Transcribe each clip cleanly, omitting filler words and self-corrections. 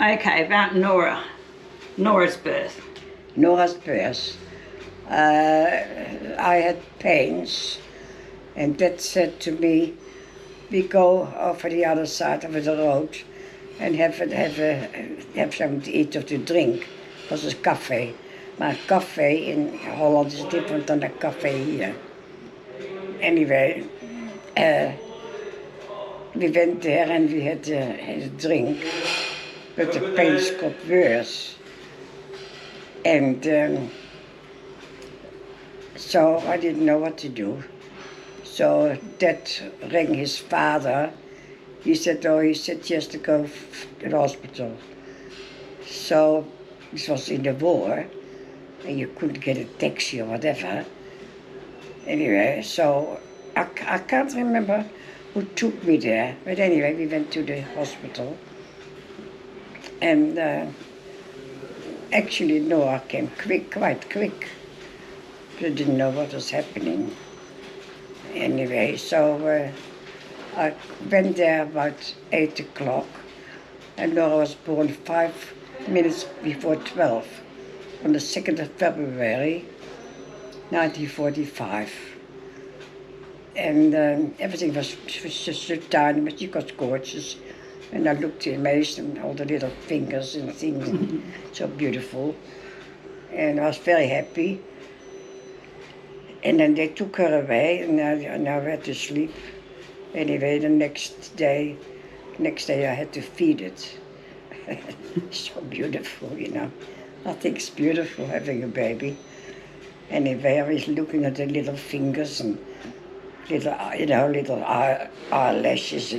Okay, about Nora. Nora's birth. Nora's birth. I had pains, and Dad said to me, we go over the other side of the road and have something to eat or to drink. It was a cafe. Maar een café in Holland is different than a café here. Anyway, we went there and we had a drink, but the pains got worse. And so I didn't know what to do. So Dad rang his father. He said he has to go to the hospital. So this was in the war, and you couldn't get a taxi or whatever. Anyway, so I can't remember who took me there, but anyway, we went to the hospital. And actually Noah came quite quick. I didn't know what was happening. Anyway, so I went there about 8 o'clock, and Nora was born 5 minutes before 12, on the 2nd of February, 1945. And everything was just done, but she was gorgeous. And I looked amazed and all the little fingers and things, so beautiful. And I was very happy. And then they took her away, and I went to sleep. Anyway, the next day I had to feed it. So beautiful, you know. I think it's beautiful having a baby. Anyway, I was looking at the little fingers and little eyelashes,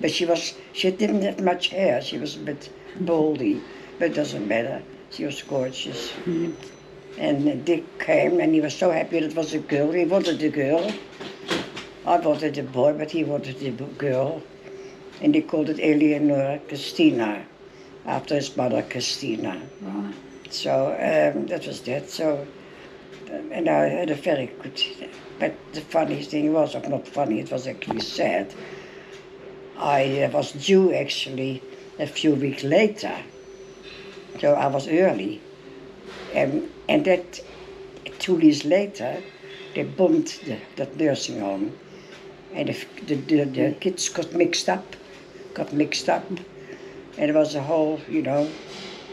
but she didn't have much hair. She was a bit baldy, but it doesn't matter. She was gorgeous. Mm. And Dick came, and he was so happy that it was a girl. He wanted a girl. I wanted a boy, but he wanted a girl. And he called it Eleanor Christina, after his mother Christina. Right. So that was that. So, and I had a very good. But the funny thing was, or not funny, it was actually sad. I was due actually a few weeks later, so I was early. And that 2 weeks later, they bombed that nursing home. And the kids got mixed up. And there was a whole,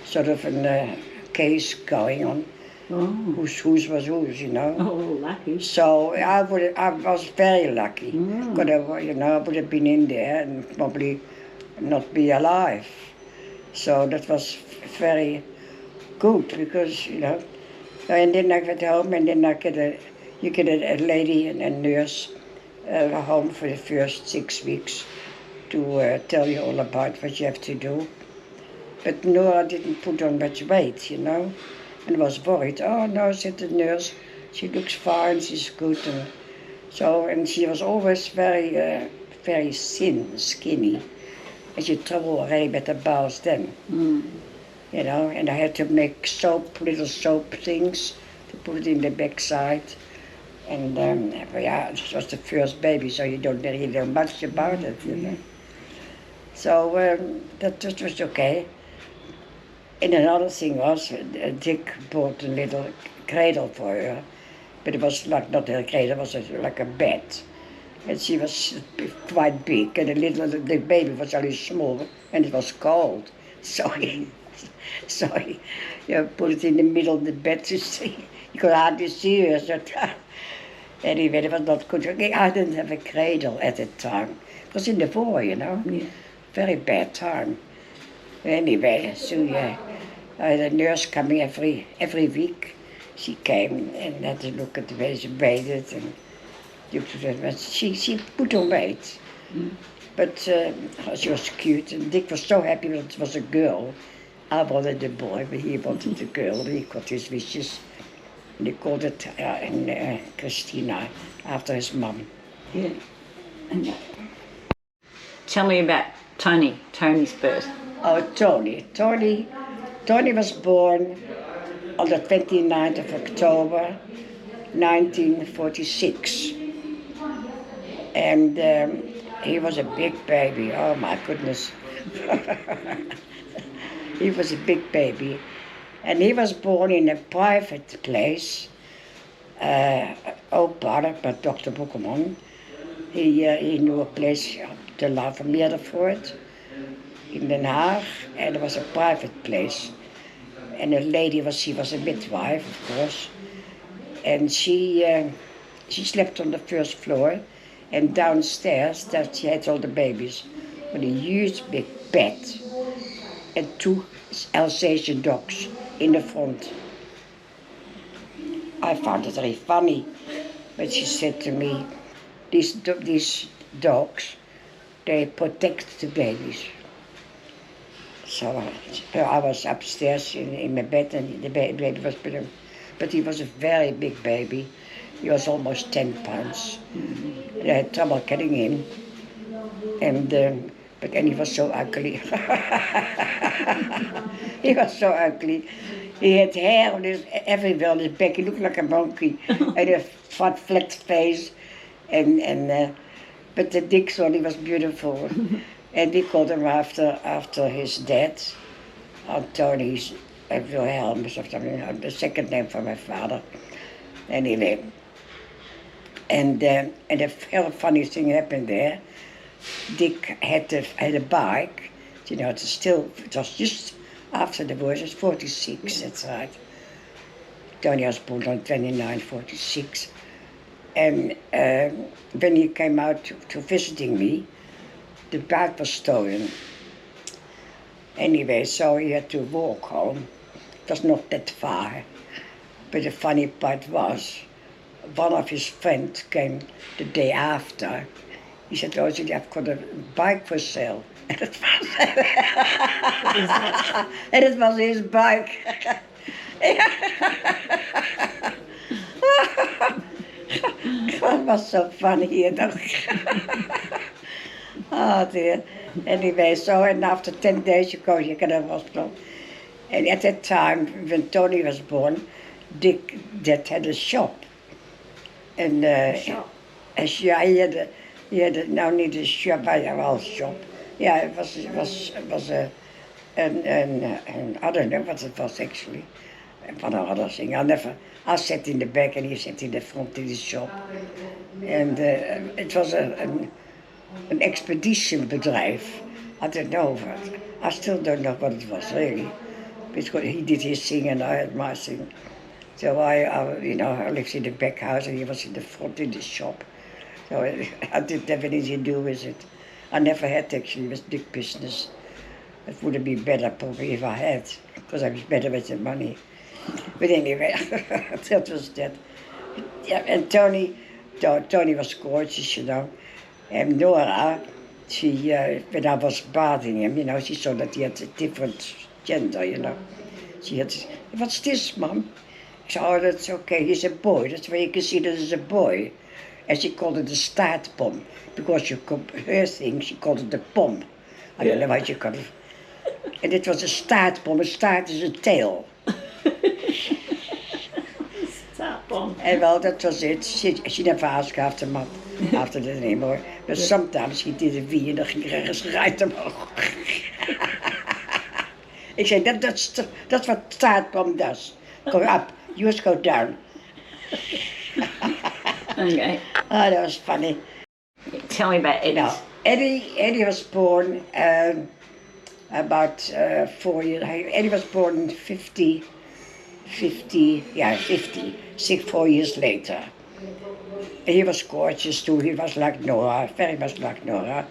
sort of a case going on. Oh. Whose was whose, Oh, lucky. So I was very lucky. Because I would have been in there and probably not be alive. So that was very good because, and then I went home and then you get a lady and a nurse home for the first 6 weeks to tell you all about what you have to do. But Nora didn't put on much weight, and was worried. Oh no, said the nurse, she looks fine, she's good. And she was always very, very thin, skinny. And she trouble already with the bowels then. Mm. And I had to make little soap things to put it in the backside. And it was the first baby, so you don't really know much about it, So that was okay. And another thing was, Dick bought a little cradle for her, but it was not a cradle, it was like a bed. And she was quite big, and the baby was only small, and it was cold. So he put it in the middle of the bed to see. You could hardly see her. So anyway, it was not good. I didn't have a cradle at that time. It was in the war, Yeah. Very bad time. Anyway, so the nurse coming every week. She came and had to look at the way she bathed and she put on weight. Mm. But she was cute, and Dick was so happy that it was a girl. I wanted a boy, but he wanted a girl. He got his wishes. And he called it Christina, after his mum. Yeah. And tell me about Tony's birth. Oh, Tony was born on the 29th of October, 1946. And he was a big baby, oh my goodness. He was a big baby. And he was born in a private place, ook part by Dr. Boekelman. He knew a place op de Lavermeerdervoort in Den Haag, and it was a private place. And a lady she was a midwife, of course, and she slept on the first floor, and downstairs that she had all the babies, with a huge big bed, and 2 Alsatian dogs in the front. I found it very funny, but she said to me, these dogs, they protect the babies. So I was upstairs in my bed, and the baby was with him. But he was a very big baby. He was almost 10 pounds. I had trouble getting him. And he was so ugly. He was so ugly. He had hair on everywhere on his back. He looked like a monkey. And a fat, flat face. But the Dick one, he was beautiful. And we called him after his dad, Tony's Wilhelm or something, the second name for my father. Anyway. And a very funny thing happened there. Dick had a bike, it was just after the war, it was 46, that's right. Tony was born on 29/46. And when he came out to visiting me, the bike was stolen. Anyway, so he had to walk home. It was not that far. But the funny part was, one of his friends came the day after. He said, Rosie, I've got a bike for sale. And it was his bike. That was so funny, you know. Oh dear. Anyway, so and after 10 days you get to the hospital. And at that time, when Tony was born, Dick Dad had a shop. And he had now niet a shop, well, shop. Yeah, it was a I don't know what it was actually. One other thing. I sat in the back and he sat in the front in the shop. And it was an expeditiebedrijf. I don't know, I still don't know what it was really. Because he did his thing and I had my thing. So I lived in the back house and he was in the front in the shop. So I didn't have anything to do with it. I never had actually with big business. It would have been better probably if I had, because I was better with the money. But anyway, that was that. Yeah, and Tony was gorgeous, And Nora, she, when I was bathing him, she saw that he had a different gender, She had, what's this, Mum? I said, oh, that's okay, he's a boy. That's why you can see that he's a boy. And she called it a staartpom, because her thing, she called it a pom. I don't know what you call it. And it was a staartpom. A staart is a tail. And well, that was it. She never asked after that anymore. But sometimes he did a wie en dan ging er ergens eruit omhoog. Ik zei, that's what staartpom does. Go up, yours go down. Okay. Oh, that was funny. Tell me about Eddie. No, Eddie was born about 4 years. Eddie was born in 50, 4 years later. And he was gorgeous too. He was like Nora, very much like Nora.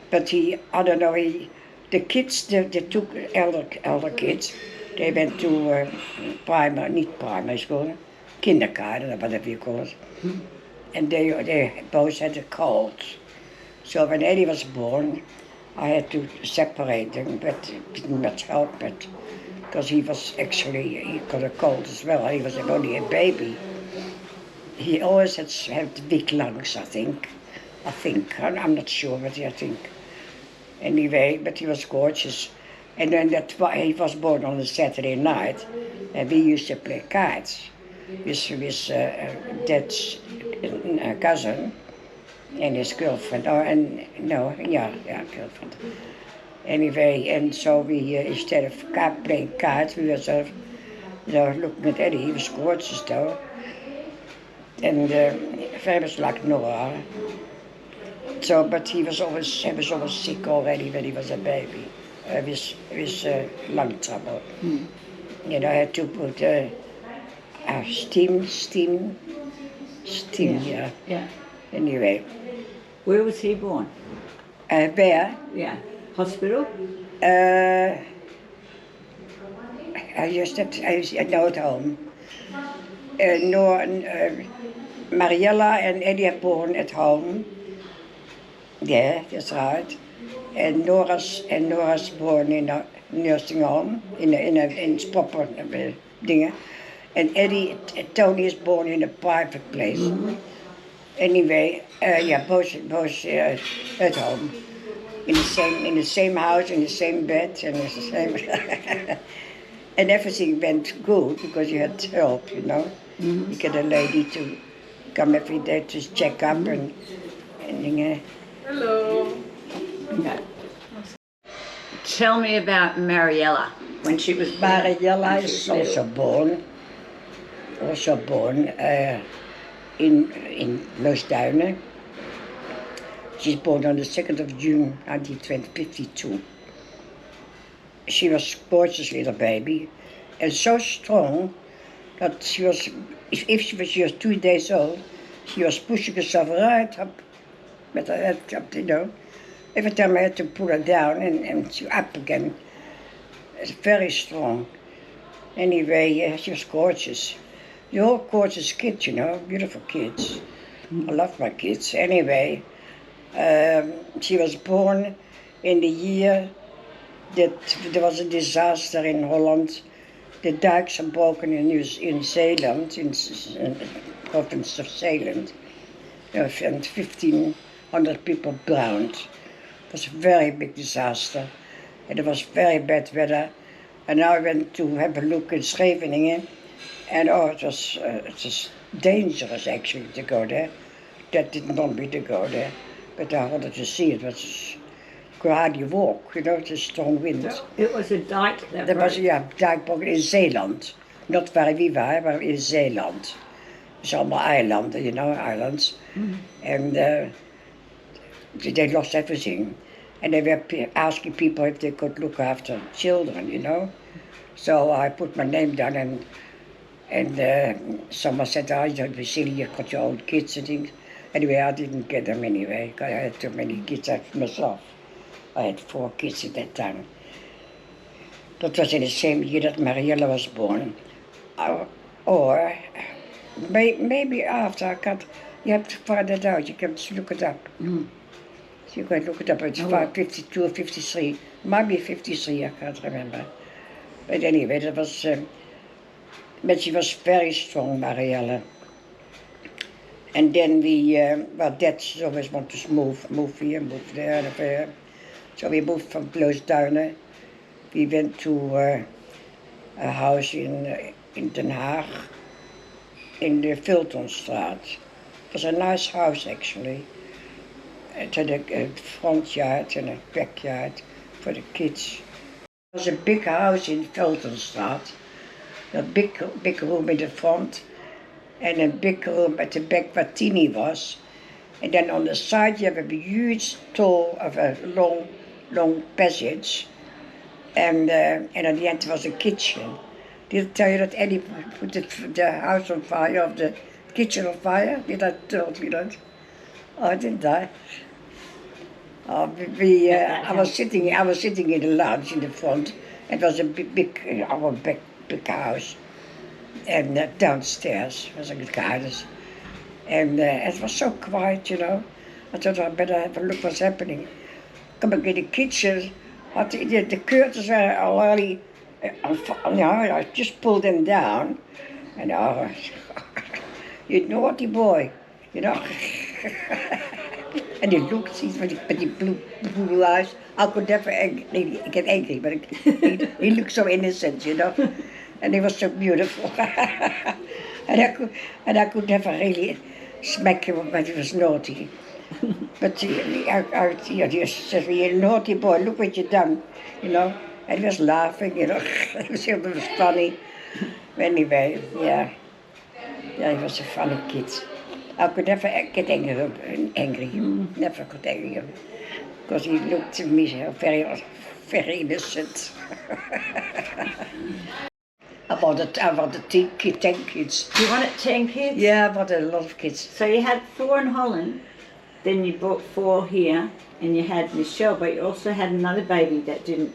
But the kids, the two elder kids, they went to primary school, kindergarten, or whatever you call it. And they both had a cold. So when Eddie was born, I had to separate them, but it didn't much help it. Because he got a cold as well. He was only a baby. He always had big lungs, I think. I'm not sure, but I think. Anyway, but he was gorgeous. And then he was born on a Saturday night, and we used to play cards with Dad's cousin and his girlfriend. Girlfriend. Anyway, and so we, instead of playing cards, we were sort of, looking at Eddie. He was gorgeous though. And very much like Noah. So, but he was always sick already when he was a baby. With lung trouble. I had to put steam, yeah. Yeah. Anyway, Where was he born? where? Yeah. Hospital? I know at home. Mariella and Eddie are born at home. Yeah, that's right. And Nora's born in a nursing home, in proper dingen. And Tony is born in a private place. Anyway, both at home, in the same house, in the same bed, and the same. And everything went good because you had help, You get a lady to come every day to check up and dingen. Hello. Yeah. Tell me about Mariella when she was born. Mariella is also born in Loosduinen. She's born on the 2nd of June 1952. She was a gorgeous little baby and so strong that she was, if she was 2 days old, she was pushing herself right up with her head up, Every time I had to pull her down and she up again. It's very strong. Anyway, she was gorgeous. They're all gorgeous kids, beautiful kids. I love my kids. Anyway, she was born in the year that there was a disaster in Holland. The dikes are broken in Zeeland, in the province of Zeeland, and 1,500 people drowned. It was a very big disaster, and it was very bad weather. And I went to have a look in Scheveningen, and it was dangerous actually to go there. That didn't want me to go there, but I wanted to see it. It was could hardly walk, it's a strong wind. So it was a dike that There was dijk in Zeeland. Not where we were, but in Zeeland. It's allemaal eilanden, islands. And they lost everything. And they were asking people if they could look after children, So I put my name down and someone said, don't be silly, you've got your own kids and things. Anyway, I didn't get them anyway, because I had too many kids myself. I had 4 kids at that time. That was in the same year that Mariella was born. Or maybe after, you have to find it out, you can look it up. You can look it up, it's 52 or 53, might be 53, I can't remember. But anyway, that was, but she was very strong, Mariella. And then Dad always wanted to move here, move there, and there. So we moved from Loosduinen. We went to a house in Den Haag, in the Fultonstraat. It was a nice house actually. It had a front yard and a backyard for the kids. It was a big house in Fultonstraat. A big room in the front and a big room at the back where Tini was. And then on the side you have a huge a long passage. And at the end was a kitchen. Did I tell you that Eddie put the house on fire, or the kitchen on fire? Did I tell you that? Oh, didn't I? I was sitting in the lounge in the front. It was a big house. And downstairs was a garden. And it was so quiet, I thought I better have a look what's happening. Come back in the kitchen, the curtains were already, I just pulled them down. And you naughty boy, And he looked with the blue eyes. I could never get angry, but he looked so innocent, And he was so beautiful. and I could never really smack him when he was naughty. But he said, "You naughty boy, look what you done," you know. And he was laughing, you know. It was funny. Anyway, yeah. Yeah, he was a funny kid. I could never get angry. Never got angry. Because he looked to me very, very innocent. I wanted 10 kids. You wanted 10 kids? Yeah, I wanted a lot of kids. So you had 4 in Holland, then you brought 4 here, and you had Michelle, but you also had another baby that didn't.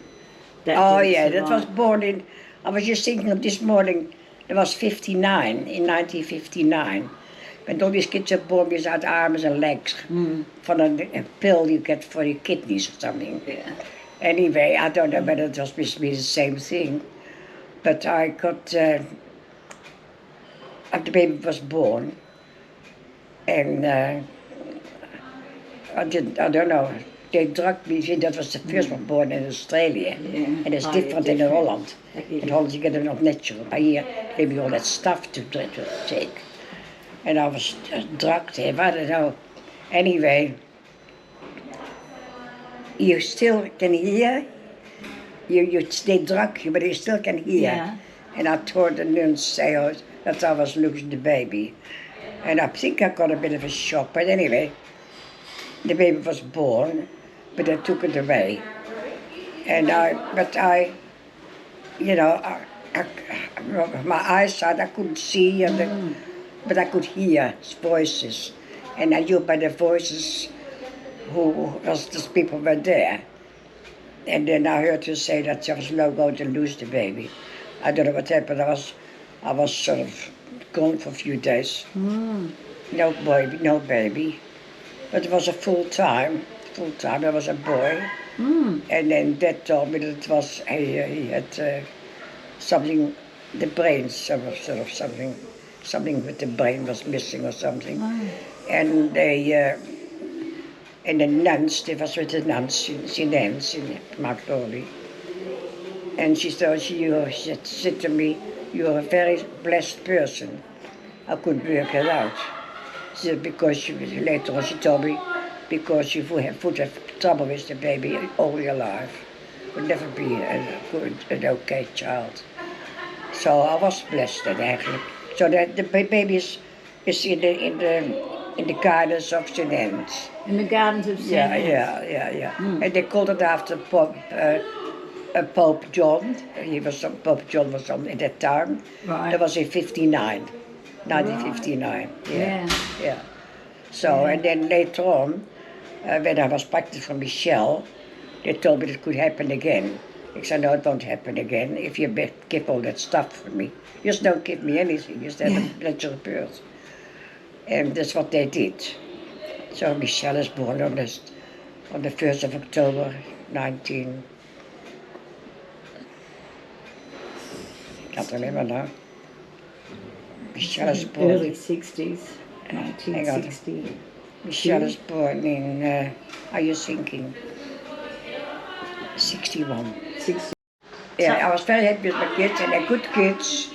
That was born in. I was just thinking of this morning. It was 59 in 1959. When all these kids are born without arms and legs, from a pill you get for your kidneys or something. Yeah. Anyway, I don't know whether it was supposed to be the same thing, but I got. After the baby was born, and I don't know. They drugged me. See, that was the first one born in Australia, and it's different than in Holland. In Holland you get it not natural, but here they give you all that stuff to take. And I was drugged. I don't know. Anyway, you still can hear. They drug you, but you still can hear. Yeah. And I told the nurse say that I was losing the baby, and I think I got a bit of a shock. But anyway, the baby was born, but they took it away. And my eyesight, I couldn't see, but I could hear voices. And I knew by the voices those people were there. And then I heard her say that she was not going to lose the baby. I don't know what happened. I was sort of gone for a few days. No baby. But it was a full time. I was a boy. And then Dad told me that it was he had something, the brain, sort of something with the brain was missing or something. And and the nuns, they was with the nuns in Mount Lawley. And she said to me, "You're a very blessed person." I couldn't work it out. She said, later on she told me, because you would have trouble with the baby all your life. Would never be an okay child. So I was blessed then eigenlijk. So that the baby is in the gardens of St. Anne's. In the gardens of St. Anne's? Yeah. And they called it after Pope John. Pope John was on at that time. Right. That was in 1959. Yeah. So, and then later on, when I was practicing for Michelle, they told me it could happen again. I said, "No, it won't happen again if you give all that stuff for me. Just don't give me anything, just let your birth." And that's what they did. So Michelle is born on the 1st of October, 19... I can't remember now. Michelle is born... Early 60s, 1960. Michelle is born in, are you thinking? 61. 60. Yeah, I was very happy with my kids, and they're good kids.